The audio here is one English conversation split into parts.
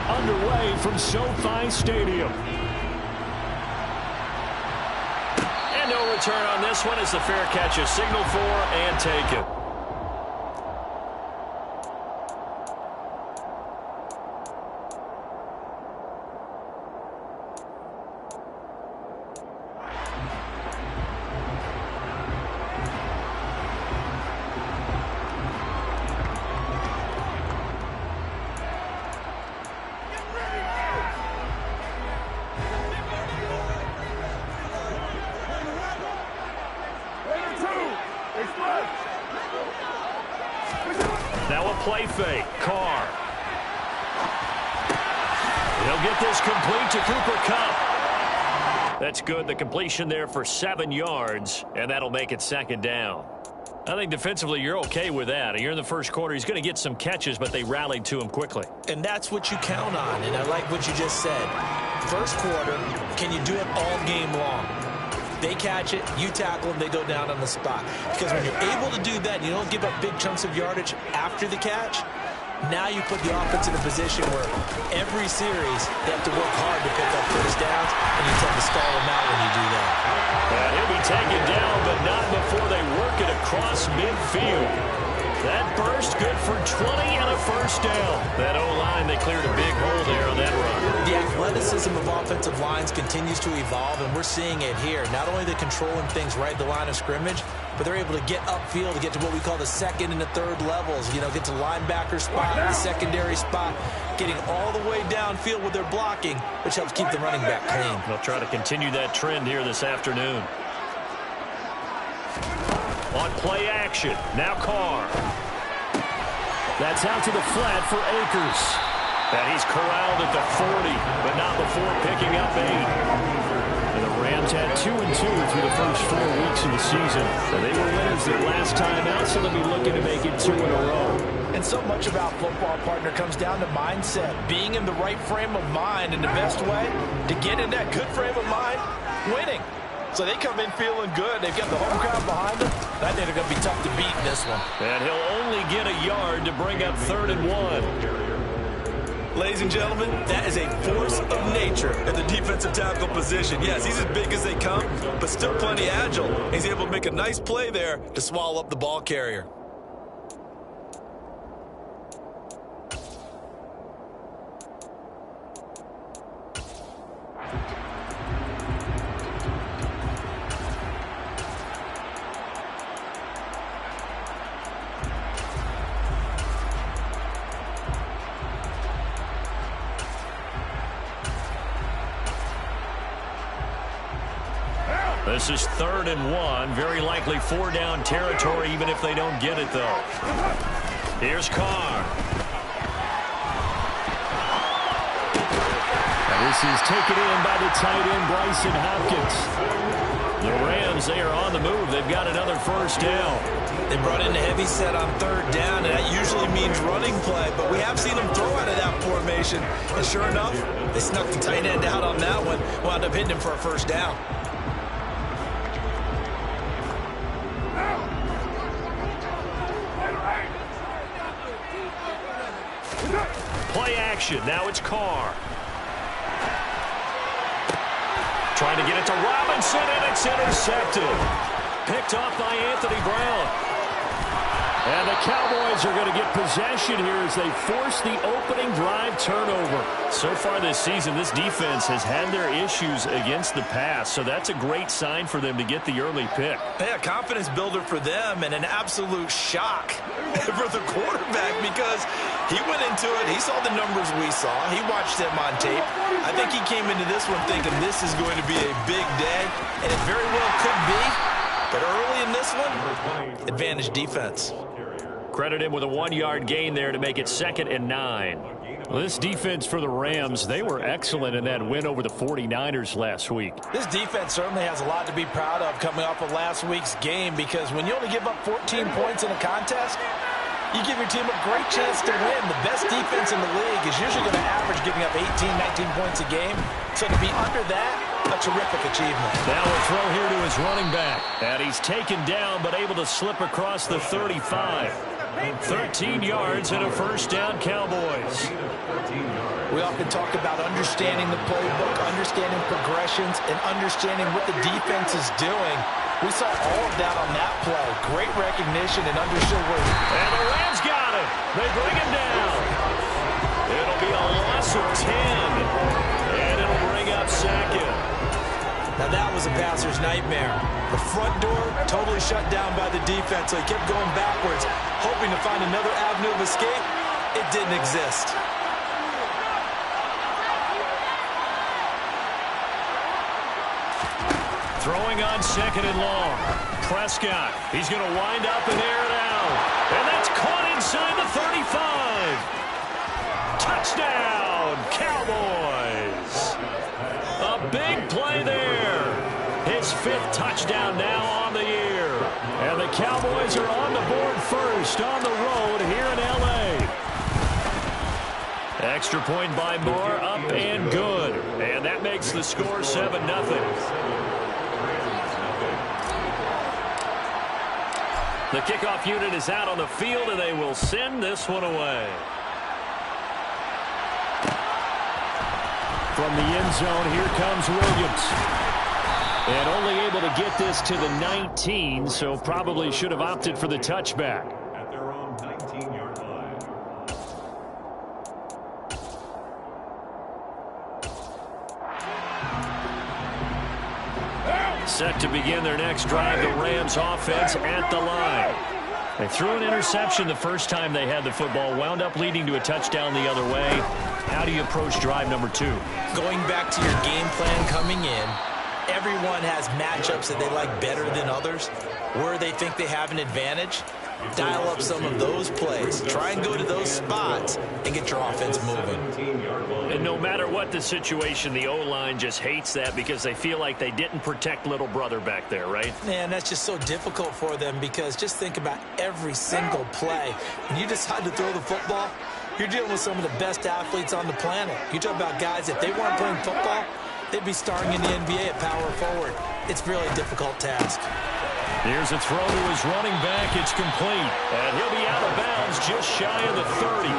underway from SoFi Stadium. And no return on this one as the fair catch is signaled for and taken. Now a play fake. Carr. He'll get this complete to Cooper Kupp. That's good. The completion there for 7 yards, and that'll make it second down. I think defensively you're okay with that. You're in the first quarter. He's going to get some catches, but they rallied to him quickly. And that's what you count on, and I like what you just said. First quarter, can you do it all game long? They catch it, you tackle them, they go down on the spot. Because when you're able to do that, you don't give up big chunks of yardage after the catch, now you put the offense in a position where every series they have to work hard to pick up first downs, and you tend to stall them out when you do that. And he'll be taken down, but not before they work it across midfield. That burst good for 20 and a first down. That O-line, they cleared a big hole there on that run. The athleticism of offensive lines continues to evolve, and we're seeing it here. Not only they're controlling things right at the line of scrimmage, but they're able to get upfield to get to what we call the second and the third levels. You know, get to linebacker spot, the secondary spot, getting all the way downfield with their blocking, which helps keep the running back clean. They'll try to continue that trend here this afternoon. On play action, now Carr. That's out to the flat for Akers. And he's corralled at the 40, but not before picking up 8. And the Rams had 2-2 through the first 4 weeks of the season. So they were winners their last time out, so they'll be looking to make it 2 in a row. And so much about football, partner, comes down to mindset. Being in the right frame of mind, and the best way to get in that good frame of mind, winning. So they come in feeling good. They've got the home crowd behind them. I think they're going to be tough to beat in this one. And he'll only get a yard to bring up 3rd and 1. Ladies and gentlemen, that is a force of nature at the defensive tackle position. Yes, he's as big as they come, but still plenty agile. He's able to make a nice play there to swallow up the ball carrier. This is 3rd and 1. Very likely 4-down territory, even if they don't get it, though. Here's Carr. And this is taken in by the tight end, Bryson Hopkins. The Rams, they are on the move. They've got another first down. They brought in a heavy set on 3rd down, and that usually means running play, but we have seen them throw out of that formation. And sure enough, they snuck the tight end out on that one, wound up hitting him for a first down. Play action. Now it's Carr. Trying to get it to Robinson, and it's intercepted. Picked off by Anthony Brown. And the Cowboys are going to get possession here as they force the opening drive turnover. So far this season, this defense has had their issues against the pass, so that's a great sign for them to get the early pick. Yeah, confidence builder for them, and an absolute shock for the quarterback because he went into it. He saw the numbers we saw. He watched them on tape. I think he came into this one thinking this is going to be a big day, and it very well could be. But early in this one, advantage defense. Credit him with a 1-yard gain there to make it 2nd and 9. Well, this defense for the Rams, they were excellent in that win over the 49ers last week. This defense certainly has a lot to be proud of coming off of last week's game because when you only give up 14 points in a contest, you give your team a great chance to win. The best defense in the league is usually going to average giving up 18, 19 points a game. So to be under that, a terrific achievement. Now a throw here to his running back. And he's taken down but able to slip across the 35. 13 yards and a first down, Cowboys. We often talk about understanding the playbook, understanding progressions, and understanding what the defense is doing. We saw all of that on that play. Great recognition and understood where. And the Rams got him. They bring him down. It'll be a loss of 10. And it'll bring up second. Now that was a passer's nightmare. The front door totally shut down by the defense, so he kept going backwards, hoping to find another avenue of escape. It didn't exist. Throwing on second and long. Prescott. He's going to wind up and air it out. And that's caught inside the 35. Touchdown, Cowboys. A big play there. His 5th touchdown now on the year. And the Cowboys are on the board first on the road here in L.A. Extra point by Moore, up and good. And that makes the score 7-0. The kickoff unit is out on the field, and they will send this one away. From the end zone, here comes Williams. And only able to get this to the 19, so probably should have opted for the touchback. At their own 19-yard line. Set to begin their next drive, the Rams offense at the line. They threw an interception the first time they had the football, wound up leading to a touchdown the other way. How do you approach drive number 2? Going back to your game plan coming in, everyone has matchups that they like better than others. Where they think they have an advantage, dial up some of those plays. Try and go to those spots and get your offense moving. And no matter what the situation, the O-line just hates that because they feel like they didn't protect little brother back there, right? Man, that's just so difficult for them because just think about every single play. When you decide to throw the football, you're dealing with some of the best athletes on the planet. You talk about guys, if they weren't playing football, they'd be starring in the NBA at power forward. It's really a difficult task. Here's a throw to his running back. It's complete. And he'll be out of bounds just shy of the 30.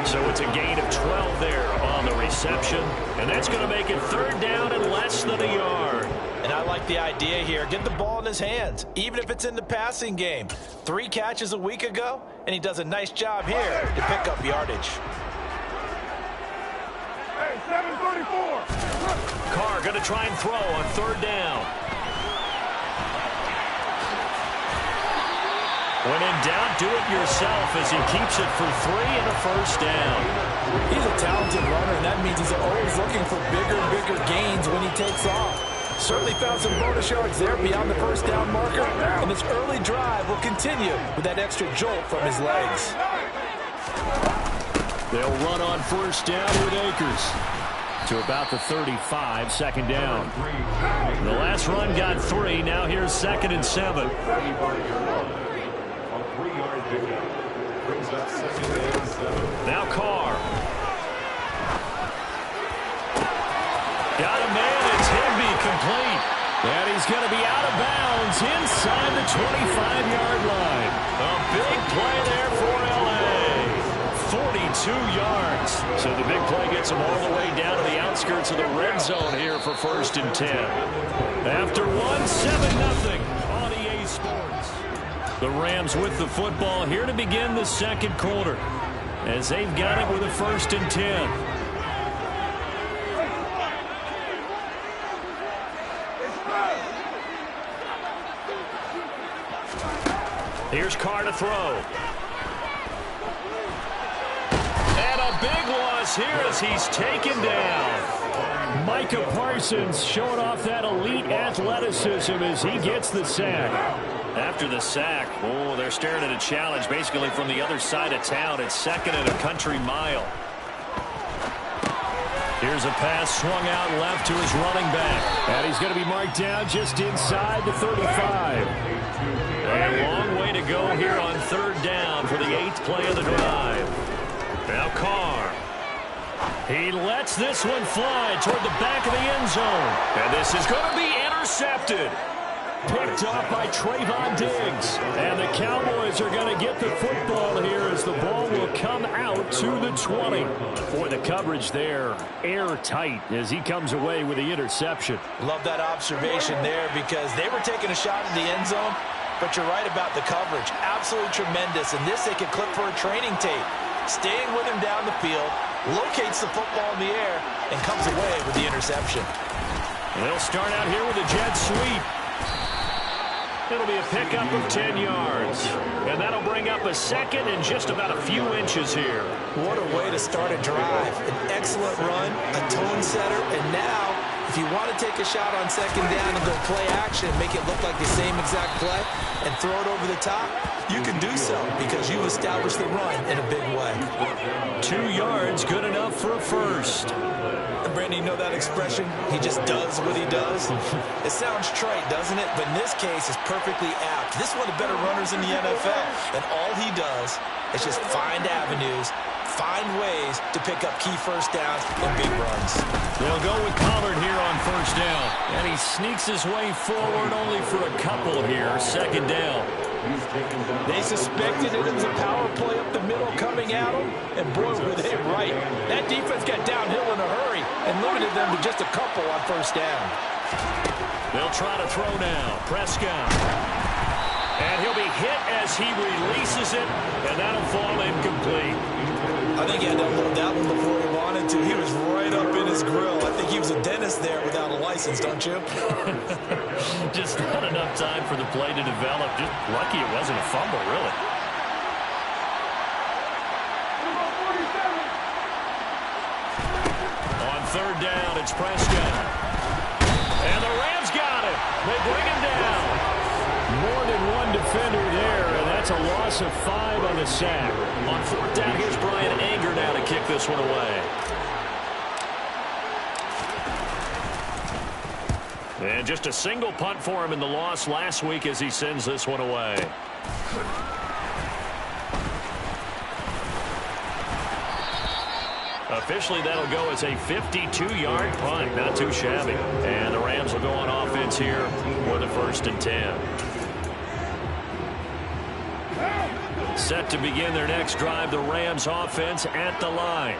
So it's a gain of 12 there on the reception. And that's going to make it 3rd down and less than a yard. And I like the idea here. Get the ball in his hands, even if it's in the passing game. 3 catches a week ago, and he does a nice job here to pick up yardage. Hey, 734. Carr going to try and throw on 3rd down. When in doubt, do it yourself as he keeps it for 3 and a first down. He's a talented runner, and that means he's always looking for bigger and bigger gains when he takes off. Certainly found some bonus yards there beyond the first down marker, and this early drive will continue with that extra jolt from his legs. They'll run on first down with Akers to about the 35, 2nd down. The last run got 3. Now here's 2nd and 7. Now Carr. Got a man. It's Higbee complete. And he's going to be out of bounds inside the 25-yard line. A big play there for L.A. 42 yards. So the big play gets him all the way down to the outskirts of the red zone here for 1st and 10. After 7-0 on EA Sports. The Rams with the football here to begin the 2nd quarter as they've got it with a 1st and 10. Here's Carr to throw. And a big loss here as he's taken down. Micah Parsons showing off that elite athleticism as he gets the sack. After the sack, they're staring at a challenge basically from the other side of town. It's 2nd and a country mile. Here's a pass swung out left to his running back. And he's going to be marked down just inside the 35. A long way to go here on 3rd down for the 8th play of the drive. Now Carr. He lets this one fly toward the back of the end zone. And this is going to be intercepted. Picked off by Trayvon Diggs. And the Cowboys Cowboys are going to get the football here as the ball will come out to the 20. For the coverage there, airtight as he comes away with the interception. Love that observation there because they were taking a shot at the end zone, but you're right about the coverage. Absolutely tremendous. And this they could clip for a training tape. Staying with him down the field, locates the football in the air, and comes away with the interception. They'll start out here with a jet sweep. It'll be a pickup of 10 yards. And that'll bring up a second and just about a few inches here. What a way to start a drive. An excellent run, a tone setter, and now, if you want to take a shot on second down and go play action and make it look like the same exact play and throw it over the top, you can do so because you've established the run in a big way. 2 yards, good enough for a first. Brandon, you know that expression? He just does what he does. It sounds trite, doesn't it? But in this case, it's perfectly apt. This is one of the better runners in the NFL. And all he does is just find avenues, find ways to pick up key first downs and big runs. They'll go with Pollard here on first down. And he sneaks his way forward only for a couple here. Second down. They suspected it was a power play up the middle coming at them, and boy, were they right. That defense got downhill in a hurry and limited them to just a couple on first down. They'll try to throw now. Prescott. And he'll be hit as he releases it, and that'll fall incomplete. I think he had to hold that one before he wanted to. He was right up in his grill. I think he was a dentist there without a license, don't you? Just not enough time for the play to develop. Just lucky it wasn't a fumble, really. On third down, it's Prescott. And the Rams got it. They bring him down. More than one defender there, and that's a loss of 5 on the sack. On fourth down, here's Brian Anger now to kick this one away. And just a single punt for him in the loss last week as he sends this one away. Officially, that'll go as a 52-yard punt. Not too shabby. And the Rams will go on offense here for the 1st and 10. Set to begin their next drive, the Rams offense at the line.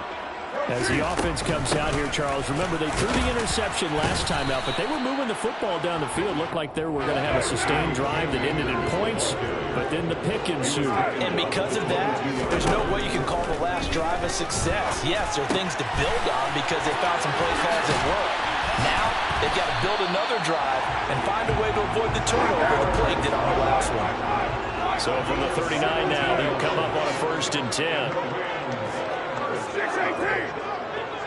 As the offense comes out here, Charles, remember they threw the interception last time out, but they were moving the football down the field. Looked like they were going to have a sustained drive that ended in points, but then the pick ensued. And because of that, there's no way you can call the last drive a success. Yes, there are things to build on because they found some play calls that work. Now, they've got to build another drive and find a way to avoid the turnover the Plague did on the last one. So from the 39 now, they'll come up on a 1st and 10. 6-18.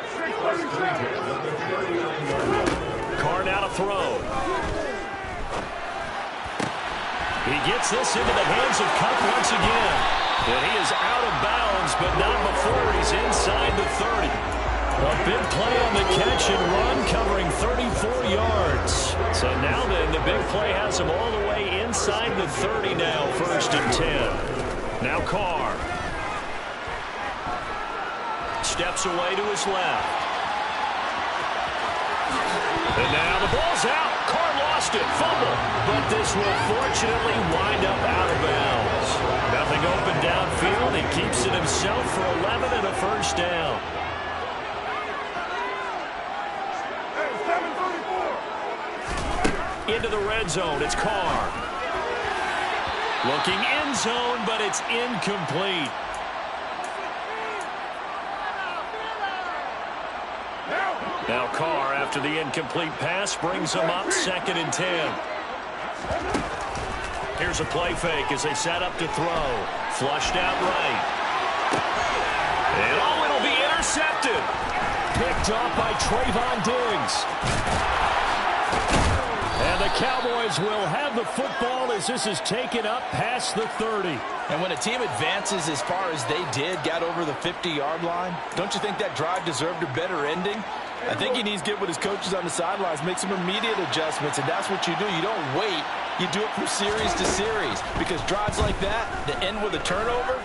6-37. Carr now to throw. He gets this into the hands of Cup once again. And he is out of bounds, but not before he's inside the 30. A big play on the catch and run, covering 34 yards. So now then, the big play has him all the way inside the 30 now, 1st and 10. Now Carr. Steps away to his left. And now the ball's out. Carr lost it. Fumble. But this will fortunately wind up out of bounds. Nothing open downfield. He keeps it himself for 11 and a 1st down. Into the red zone. It's Carr. Looking end zone, but it's incomplete. Now Carr, after the incomplete pass, brings him up 2nd and 10. Here's a play fake as they set up to throw. Flushed out right. And oh, it'll be intercepted. Picked off by Trayvon Diggs. And the Cowboys will have the football as this is taken up past the 30. And when a team advances as far as they did, got over the 50-yard line, don't you think that drive deserved a better ending? I think he needs to get with his coaches on the sidelines, make some immediate adjustments, and that's what you do. You don't wait. You do it from series to series because drives like that that end with a turnover,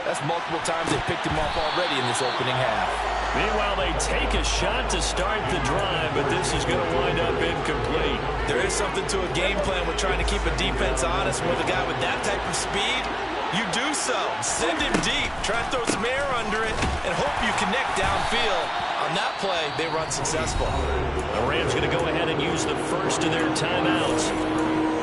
that's multiple times they picked him off already in this opening half. Meanwhile, they take a shot to start the drive, but this is going to wind up incomplete. There is something to a game plan with trying to keep a defense honest. With a guy with that type of speed, you do so. Send him deep. Try to throw some air under it and hope you connect downfield. On that play, they run successful. The Rams going to go ahead and use the first of their timeouts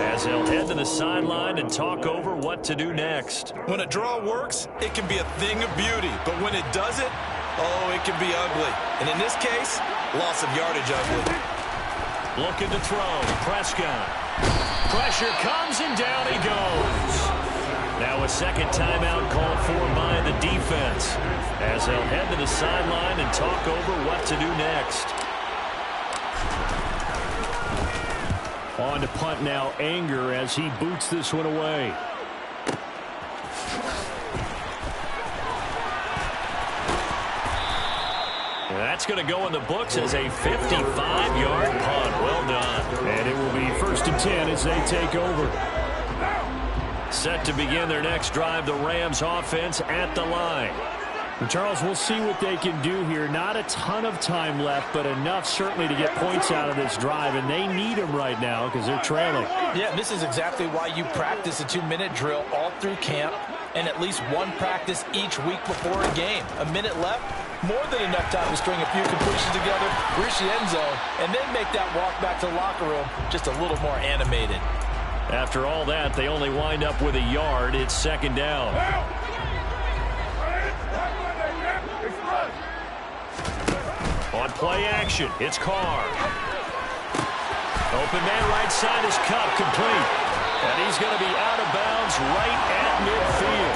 as they'll head to the sideline and talk over what to do next. When a draw works, it can be a thing of beauty. But when it doesn't, oh, it can be ugly. And in this case, loss of yardage ugly. Looking to throw. Prescott. Pressure comes and down he goes. Now a second timeout called for by the defense as they'll head to the sideline and talk over what to do next. On to punt now, Anger, as he boots this one away. That's going to go in the books as a 55-yard punt. Well done. And it will be 1st and 10 as they take over. Set to begin their next drive, the Rams offense at the line. And Charles, we'll see what they can do here. Not a ton of time left, but enough certainly to get points out of this drive, and they need them right now because they're trailing. Yeah, this is exactly why you practice a 2-minute drill all through camp and at least one practice each week before a game. A minute left, more than enough time to string a few completions together, reach the end zone, and then make that walk back to the locker room just a little more animated. After all that, they only wind up with a yard. It's 2nd down. On play action, it's Carr. Open man right side is Cup, complete. And he's going to be out of bounds right at midfield.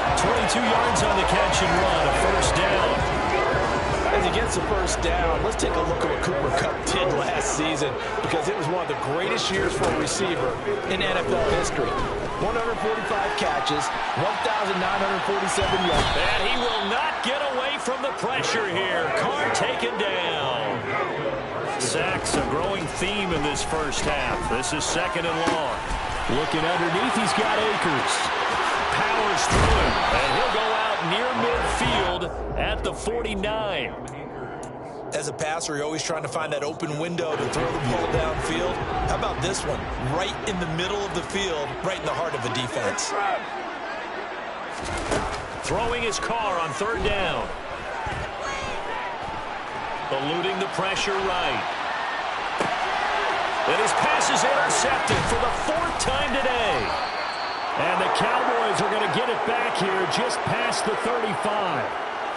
22 yards on the catch and run, a 1st down. As he gets the 1st down, let's take a look at what Cooper Kupp did last season, because it was one of the greatest years for a receiver in NFL history. 145 catches, 1,947 yards. And he will not get away from the pressure here. Carr taken down. Sacks a growing theme in this first half. This is 2nd and long. Looking underneath, he's got Akers. Powers through him, and he'll go out near midfield at the 49. As a passer, you're always trying to find that open window to throw the ball downfield. How about this one? Right in the middle of the field, right in the heart of the defense. Throwing his Carr on 3rd down. Eluding the pressure right. And his pass is intercepted for the 4th time today. And the Cowboys are going to get it back here just past the 35.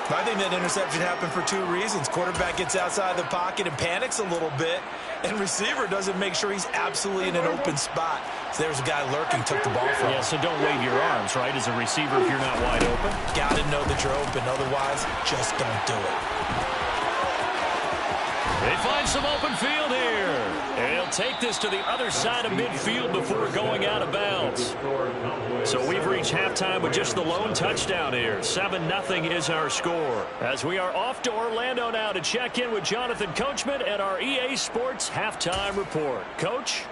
I think that interception happened for 2 reasons. Quarterback gets outside the pocket and panics a little bit, and receiver doesn't make sure he's absolutely in an open spot. So there's a guy lurking, took the ball from him. Yeah, so don't wave your arms, right, as a receiver if you're not wide open. Got to know that you're open. Otherwise, just don't do it. They find some open field here. And he'll take this to the other side of midfield before going out of bounds. So we've reached halftime with just the lone touchdown here. 7-0 is our score. As we are off to Orlando now to check in with Jonathan Coachman at our EA Sports Halftime Report. Coach?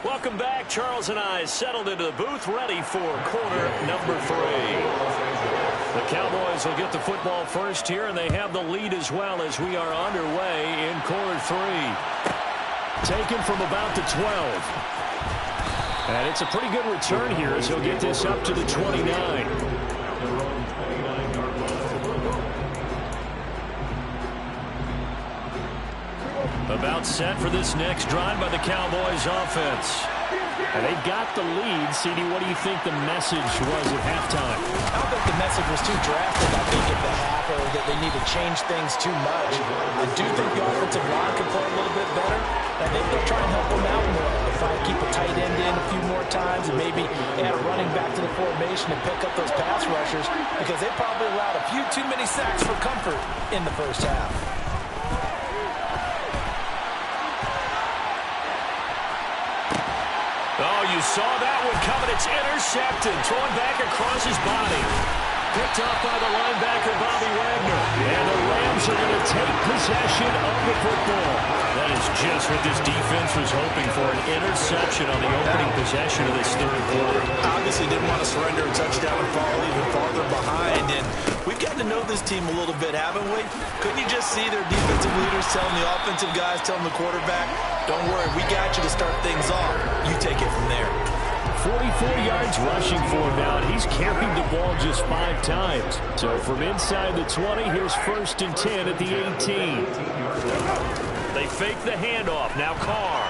Welcome back. Charles and I settled into the booth, ready for quarter number 3. The Cowboys will get the football first here, and they have the lead as well as we are underway in quarter 3. Taken from about the 12. And it's a pretty good return here as he'll get this up to the 29. About set for this next drive by the Cowboys offense. And they got the lead. CD, what do you think the message was at halftime? I don't think the message was too drastic, I think, at the half, or that they need to change things too much. I do think the offensive line can play a little bit better. I think they'll try and help them out more. They'll try to keep a tight end in a few more times and maybe add a running back to the formation and pick up those pass rushers, because they probably allowed a few too many sacks for comfort in the first half. Oh, you saw that one coming. It's intercepted. Throwing back across his body. Picked off by the linebacker, Bobby Wagner. And the Rams are going to take possession of the football. That is just what this defense was hoping for, an interception on the opening possession of this third quarter. Obviously didn't want to surrender a touchdown and fall even farther behind. And we've gotten to know this team a little bit, haven't we? Couldn't you just see their defensive leaders telling the offensive guys, telling the quarterback, don't worry, we got you to start things off. You take it from there. 44 yards rushing for him now, and he's carried the ball just 5 times. So from inside the 20, here's 1st and 10 at the 18. They fake the handoff. Now Carr.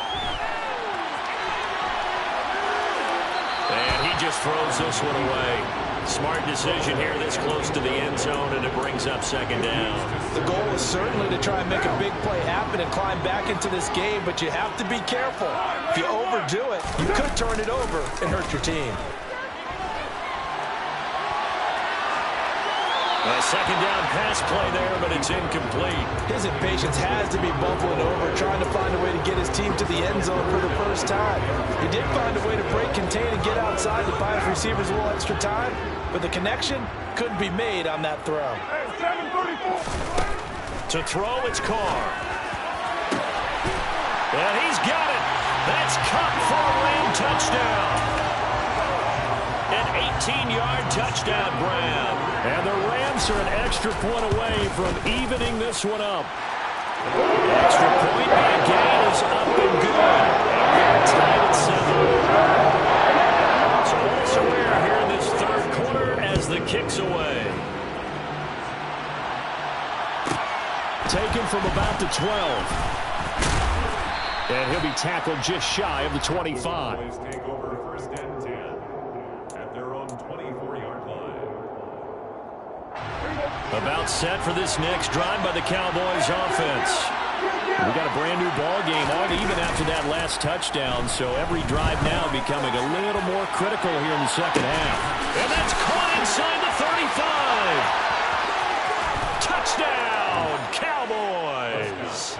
And he just throws this one away. Smart decision here this close to the end zone, and it brings up 2nd down. The goal is certainly to try and make a big play happen and climb back into this game, but you have to be careful. If you overdo it, you could turn it over and hurt your team. A 2nd down pass play there, but it's incomplete. His impatience has to be bubbling over, trying to find a way to get his team to the end zone for the first time. He did find a way to break, contain, and get outside to buy his receivers a little extra time, but the connection couldn't be made on that throw. To throw, it's Carr. And he's got it. That's caught for a Ram touchdown. An 18-yard touchdown grab. And the Rams are an extra point away from evening this one up. Extra point by Gay is up and good. And we're tied at 7. So balls aware here in this third quarter as the kick's away. Taken from about the 12. And he'll be tackled just shy of the 25. Take over 1st and 10 at their own 24-yard line. About set for this next drive by the Cowboys offense. We got a brand new ball game on even after that last touchdown, so every drive now becoming a little more critical here in the second half. And that's caught inside the 35. Touchdown, Cowboys.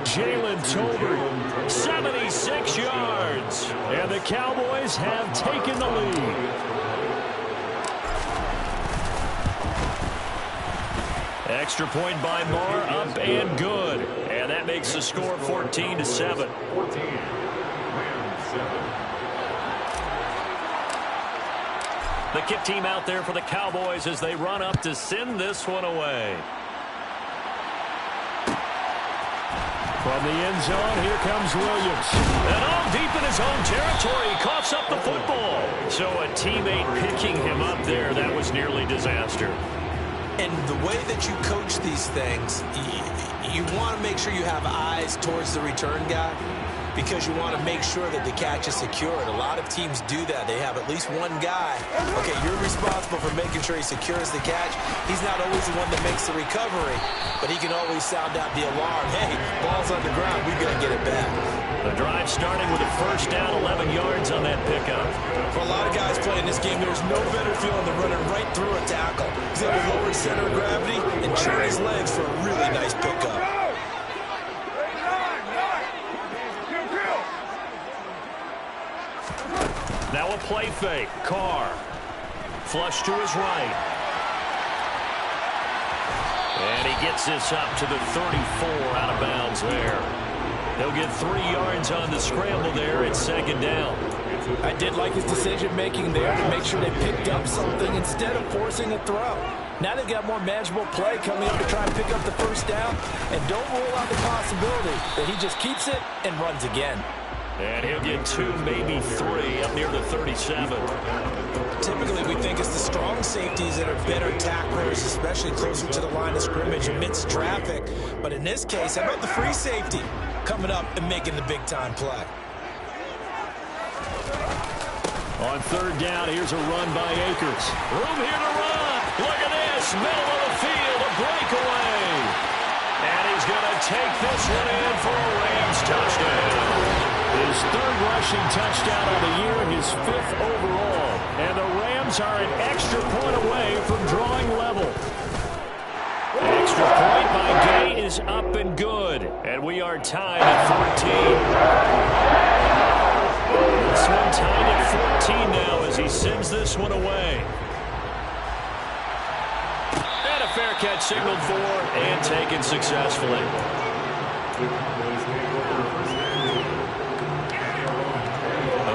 Jalen Tolbert, 76 yards. and the Cowboys have taken the lead. Extra point by Marr, up and good. And that makes the score 14-7. 14. The kick team out there for the Cowboys as they run up to send this one away. From the end zone, here comes Williams. And all deep in his own territory, he coughs up the football. So a teammate picking him up there, that was nearly disaster. And the way that you coach these things, you want to make sure you have eyes towards the return guy because you want to make sure that the catch is secured. A lot of teams do that. They have at least one guy. Okay, you're responsible for making sure he secures the catch. He's not always the one that makes the recovery, but he can always sound out the alarm. Hey, ball's on the ground. We've got to get it back. The drive starting with a first down, 11 yards on that pickup. For a lot of guys playing this game, there's no better feeling than running right through a tackle. He's able to lower his center of gravity and turn his legs for a really nice pickup. Now a play fake. Carr. Flush to his right. And he gets this up to the 34 out of bounds there. He'll get 3 yards on the scramble there. It's 2nd down. I did like his decision-making there to make sure they picked up something instead of forcing a throw. Now they've got more manageable play coming up to try and pick up the first down. And don't rule out the possibility that he just keeps it and runs again. And he'll get 2, maybe 3 up near the 37. Typically, we think it's the strong safeties that are better tacklers, especially closer to the line of scrimmage amidst traffic. But in this case, how about the free safety coming up and making the big-time play? On 3rd down, here's a run by Akers. Room here to run. Look at this. Middle of the field, a breakaway. And he's going to take this one in for a Rams touchdown. His 3rd rushing touchdown of the year, his 5th overall. And the Rams are an extra point away from drawing level. Extra point by Gay is up and good. And we are tied at 14. This one tied at 14 now as he sends this one away. catch signaled for and taken successfully.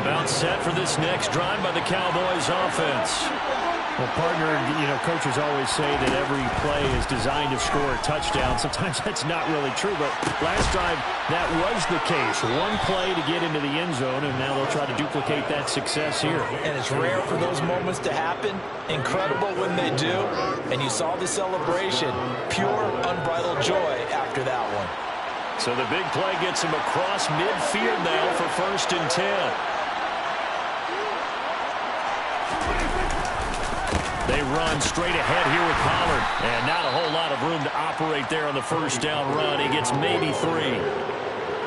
About set for this next drive by the Cowboys offense. Well, partner, coaches always say that every play is designed to score a touchdown. Sometimes that's not really true, but last drive, that was the case. One play to get into the end zone, and now they'll try to duplicate that success here. And it's rare for those moments to happen. Incredible when they do. And you saw the celebration. Pure, unbridled joy after that one. So the big play gets him across midfield now for 1st and 10. They run straight ahead here with Pollard. And not a whole lot of room to operate there on the first down run. He gets maybe 3.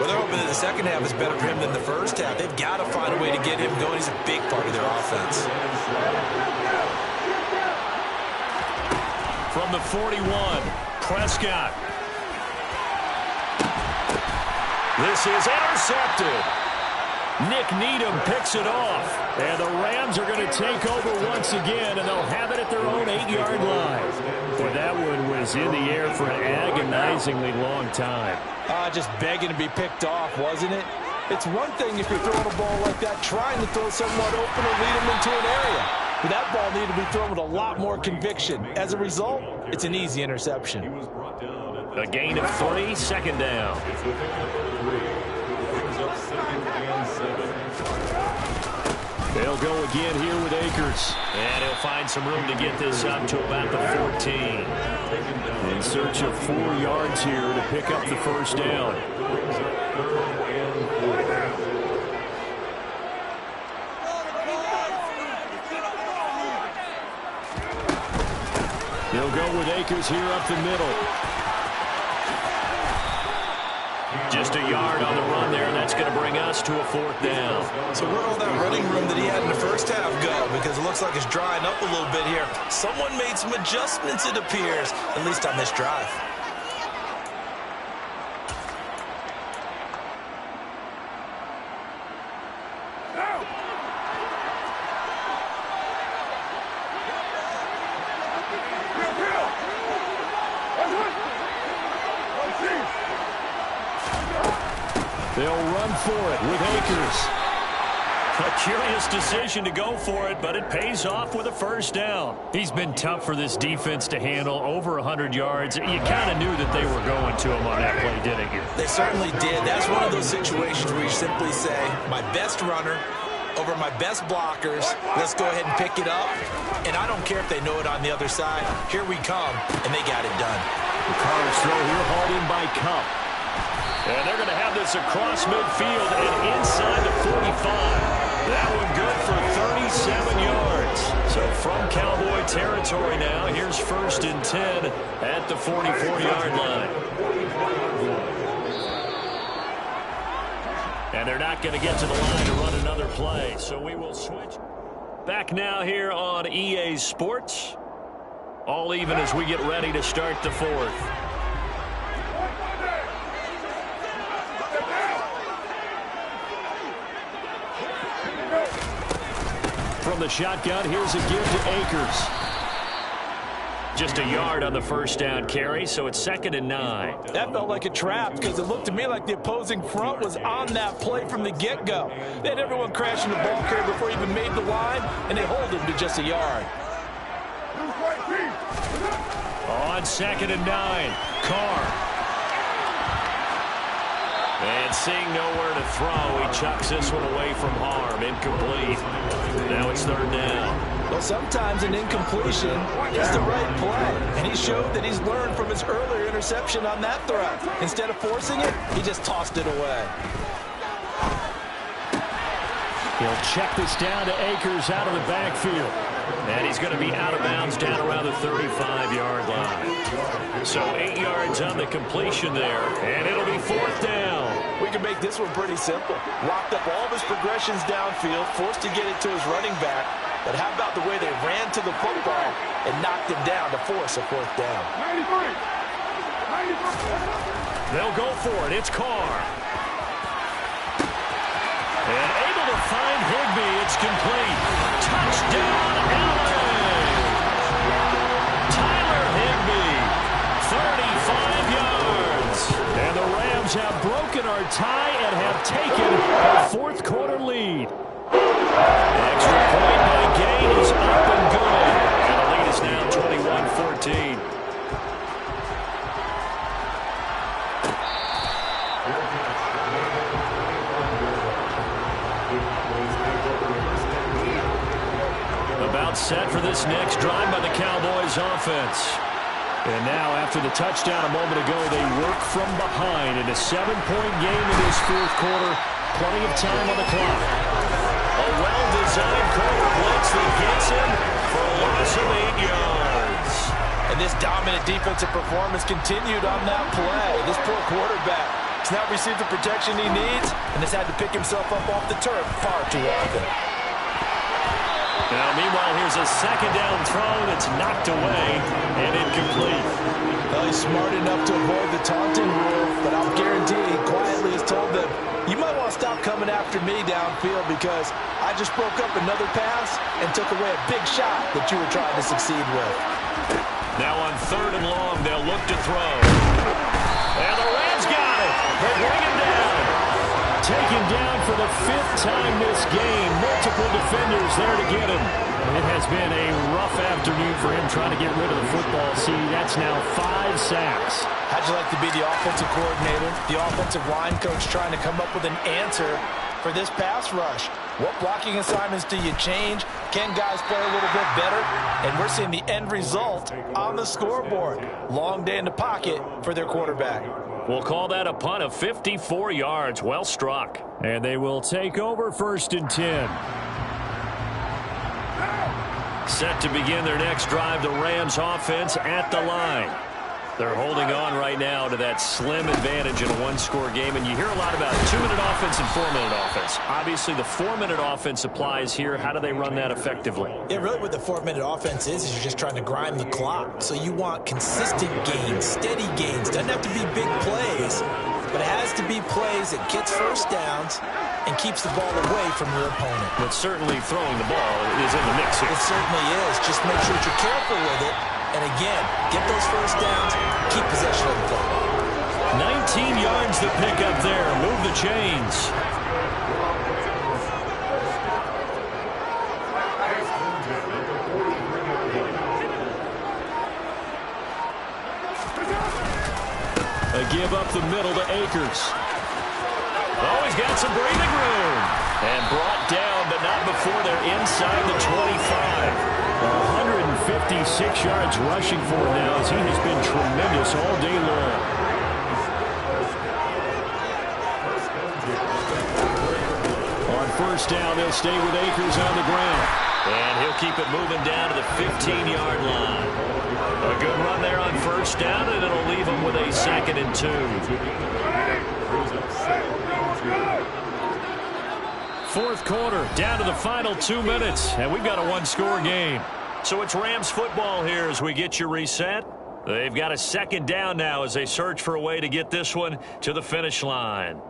Well, they're hoping that the second half is better for him than the first half. They've got to find a way to get him going. He's a big part of their offense. From the 41, Prescott. This is intercepted. Nick Needham picks it off. And the Rams are going to take over once again, and they'll have it at their own 8-yard line. Boy, that one was in the air for an agonizingly long time. Just begging to be picked off, wasn't it? It's one thing if you're throwing a ball like that, trying to throw someone open or lead them into an area. But that ball needed to be thrown with a lot more conviction. As a result, it's an easy interception. A gain of 3, second down. They'll go again here with Akers. And he'll find some room to get this up to about the 14. In search of 4 yards here to pick up the first down. They'll go with Akers here up the middle. Just a yard on the run there, and that's going to bring us to a 4th down. So where'd all that running room that he had in the first half go? Because it looks like it's drying up a little bit here. Someone made some adjustments, it appears, at least on this drive. They'll run for it with Akers. A curious decision to go for it, but it pays off with a first down. He's been tough for this defense to handle, over 100 yards. You kind of knew that they were going to him on that play, didn't you? They certainly did. That's one of those situations where you simply say, my best runner over my best blockers. Let's go ahead and pick it up. And I don't care if they know it on the other side. Here we come, and they got it done. The Cards throw here hauled in by Cup. And they're going to have this across midfield and inside the 45. That one good for 37 yards. So from Cowboy territory now, here's 1st and 10 at the 44-yard line. And they're not going to get to the line to run another play, so we will switch. Back now here on EA Sports. All even as we get ready to start the 4th. From the shotgun, here's a give to Akers. Just a yard on the first down carry, so it's 2nd and 9. That felt like a trap because it looked to me like the opposing front was on that play from the get-go. They had everyone crashing the ball carrier before he even made the line, and they hold him to just a yard. On 2nd and 9, Carr. And seeing nowhere to throw, he chucks this one away from harm. Incomplete. Now it's 3rd down. Well, sometimes an incompletion is the right play. And he showed that he's learned from his earlier interception on that throw. Instead of forcing it, he just tossed it away. He'll check this down to Akers out of the backfield. And he's going to be out of bounds down around the 35-yard line. So 8 yards on the completion there, and it'll be 4th down. We can make this one pretty simple. Locked up all of his progressions downfield, forced to get it to his running back. But how about the way they ran to the football and knocked him down to force a 4th down? They'll go for it. It's Carr. And able to find Higbee. It's complete. Touchdown, LA! Tyler Higbee taken a fourth quarter lead. The extra point by Gain is up and good. And the lead is now 21-14. About set for this next drive by the Cowboys offense. And now, after the touchdown a moment ago, they work from behind in a 7-point game in this fourth quarter. Plenty of time on the clock. A well-designed quarter blitz that gets him for a loss of 8 yards. And this dominant defensive performance continued on that play. This poor quarterback has not received the protection he needs and has had to pick himself up off the turf far too often. Now, meanwhile, here's a second down throw that's knocked away and incomplete. Well, he's smart enough to avoid the taunting rule, but I'll guarantee he quietly has told them, you might want to stop coming after me downfield because I just broke up another pass and took away a big shot that you were trying to succeed with. Now on 3rd and long, they'll look to throw. And the Rams got it. They bring him down. Taken down for the 5th time this game. Multiple defenders there to get him. It has been a rough afternoon for him trying to get rid of the football. See, that's now 5 sacks. How'd you like to be the offensive coordinator, the offensive line coach trying to come up with an answer for this pass rush? What blocking assignments do you change? Can guys play a little bit better? And we're seeing the end result on the scoreboard. Long day in the pocket for their quarterback. We'll call that a punt of 54 yards. Well struck. And they will take over 1st and 10. Set to begin their next drive, the Rams offense at the line. They're holding on right now to that slim advantage in a one-score game. And you hear a lot about 2-minute offense and 4-minute offense. Obviously, the 4-minute offense applies here. How do they run that effectively? Yeah, really what the 4-minute offense is you're just trying to grind the clock. So you want consistent gains, steady gains. Doesn't have to be big plays, but it has to be plays that gets first downs and keeps the ball away from your opponent. But certainly throwing the ball is in the mix here. It certainly is. Just make sure that you're careful with it. And again, get those first downs, keep possession of the ball. 19 yards to pick up there. Move the chains. A give up the middle to Akers. Oh, he's got some breathing room. And brought down, but not before they're inside the 25. 156 yards rushing for him now as he has been tremendous all day long. On 1st down, they'll stay with Akers on the ground. And he'll keep it moving down to the 15-yard line. A good run there on 1st down, and it'll leave him with a 2nd and 2. 4th quarter, down to the final 2 minutes, and we've got a one-score game. So it's Rams football here as we get you reset. They've got a 2nd down now as they search for a way to get this one to the finish line.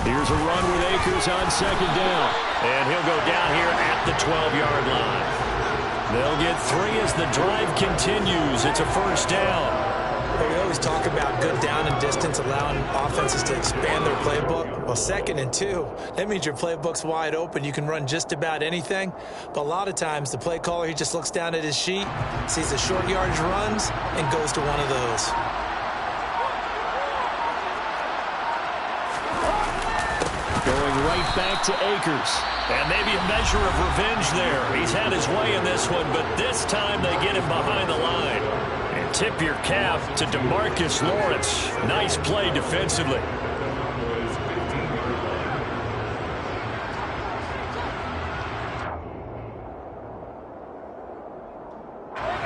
Here's a run with Akers on 2nd down. And he'll go down here at the 12-yard line. They'll get 3 as the drive continues. It's a 1st down. We always talk about good down and distance, allowing offenses to expand their playbook. Well, 2nd and 2, that means your playbook's wide open. You can run just about anything. But a lot of times, the play caller, he just looks down at his sheet, sees the short yardage runs, and goes to one of those. Going right back to Akers. And maybe a measure of revenge there. He's had his way in this one, but this time they get him behind the line. And tip your cap to DeMarcus Lawrence. Nice play defensively.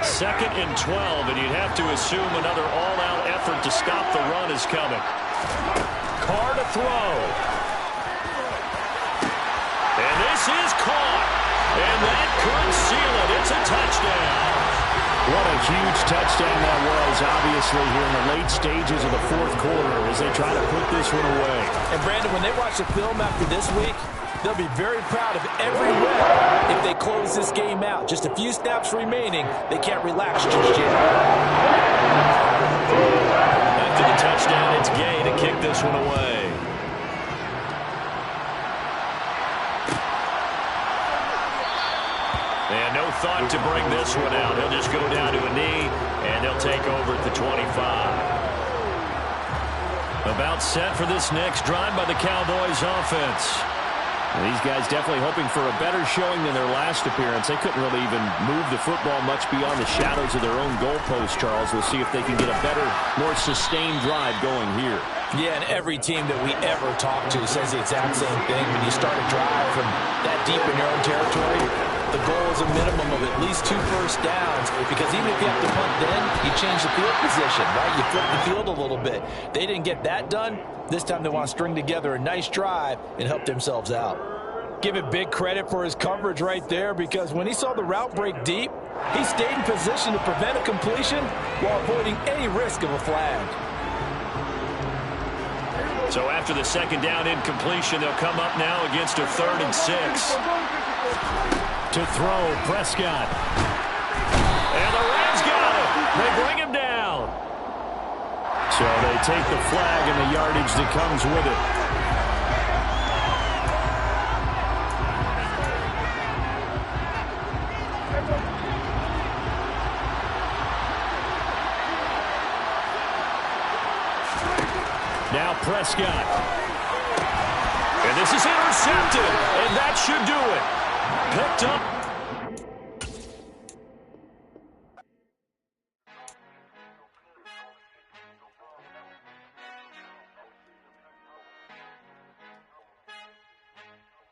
Second and 12, and you'd have to assume another all-out effort to stop the run is coming. Carr to throw. And this is caught. And that could seal it. It's a touchdown. What a huge touchdown that was, obviously, here in the late stages of the fourth quarter as they try to put this one away. And, Brandon, when they watch the film after this week, they'll be very proud of every rep if they close this game out. Just a few snaps remaining. They can't relax just yet. After the touchdown, it's Gay to kick this one away. And no thought to bring this one out. He'll just go down to a knee, and they'll take over at the 25. About set for this next drive by the Cowboys offense. These guys definitely hoping for a better showing than their last appearance. They couldn't really even move the football much beyond the shadows of their own goalpost, Charles. We'll see if they can get a better, more sustained drive going here. Yeah, and every team that we ever talk to says the exact same thing. When you start a drive from that deep in your own territory, the goal is a minimum of at least 2 first downs, because even if you have to punt then, you change the field position, right? You flip the field a little bit. They didn't get that done. This time they want to string together a nice drive and help themselves out. Give it big credit for his coverage right there, because when he saw the route break deep, he stayed in position to prevent a completion while avoiding any risk of a flag. So after the second down incompletion, they'll come up now against a 3rd and 6. To throw, Prescott. And the Rams got him. They bring him down. So they take the flag and the yardage that comes with it. Now Prescott. And this is intercepted. And that should do it. Picked up.